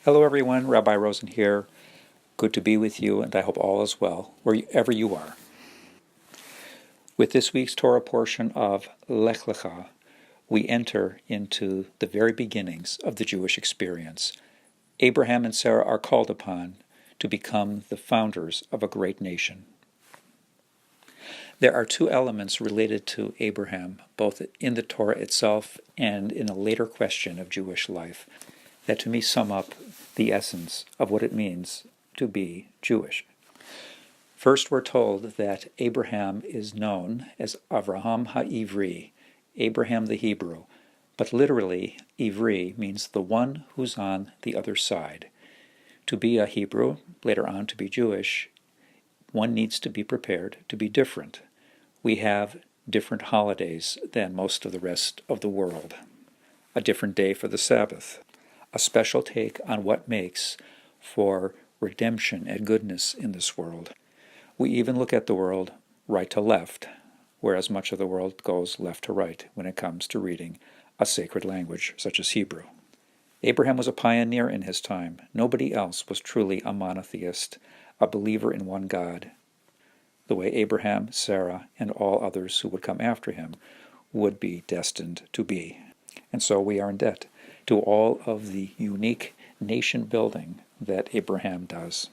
Hello everyone, Rabbi Rosen here. Good to be with you, and I hope all is well, wherever you are. With this week's Torah portion of Lech Lecha, we enter into the very beginnings of the Jewish experience. Abraham and Sarah are called upon to become the founders of a great nation. There are two elements related to Abraham, both in the Torah itself and in a later question of Jewish life, that to me sum up the essence of what it means to be Jewish. First, we're told that Abraham is known as Avraham HaIvri, Abraham the Hebrew, but literally, Ivri means the one who's on the other side. To be a Hebrew, later on to be Jewish, one needs to be prepared to be different. We have different holidays than most of the rest of the world. A different day for the Sabbath. A special take on what makes for redemption and goodness in this world. We even look at the world right to left, whereas much of the world goes left to right when it comes to reading a sacred language such as Hebrew. Abraham was a pioneer in his time. Nobody else was truly a monotheist, a believer in one God, the way Abraham, Sarah, and all others who would come after him would be destined to be. And so we are in debt to all of the unique nation building that Abraham does.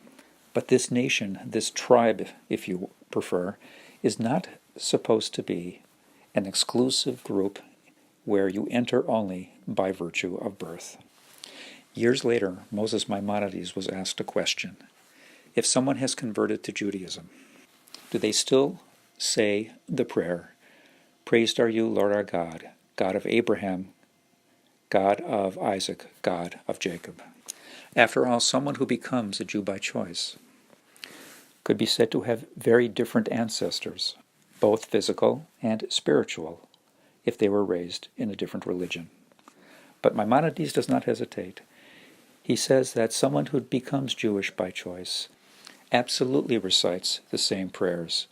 But this nation, this tribe, if you prefer, is not supposed to be an exclusive group where you enter only by virtue of birth. Years later, Moses Maimonides was asked a question. If someone has converted to Judaism, do they still say the prayer, "Praised are you, Lord our God, God of Abraham, God of Isaac, God of Jacob"? After all, someone who becomes a Jew by choice could be said to have very different ancestors, both physical and spiritual, if they were raised in a different religion. But Maimonides does not hesitate. He says that someone who becomes Jewish by choice absolutely recites the same prayers,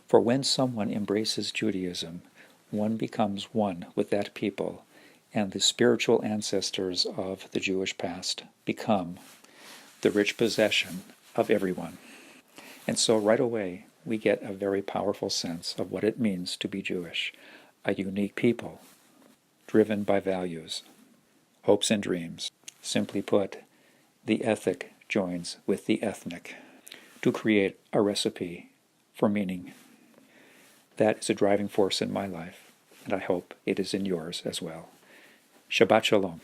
for when someone embraces Judaism, one becomes one with that people, and the spiritual ancestors of the Jewish past become the rich possession of everyone. And so right away, we get a very powerful sense of what it means to be Jewish, a unique people, driven by values, hopes and dreams. Simply put, the ethic joins with the ethnic to create a recipe for meaning. That is a driving force in my life, and I hope it is in yours as well. Shabbat Shalom.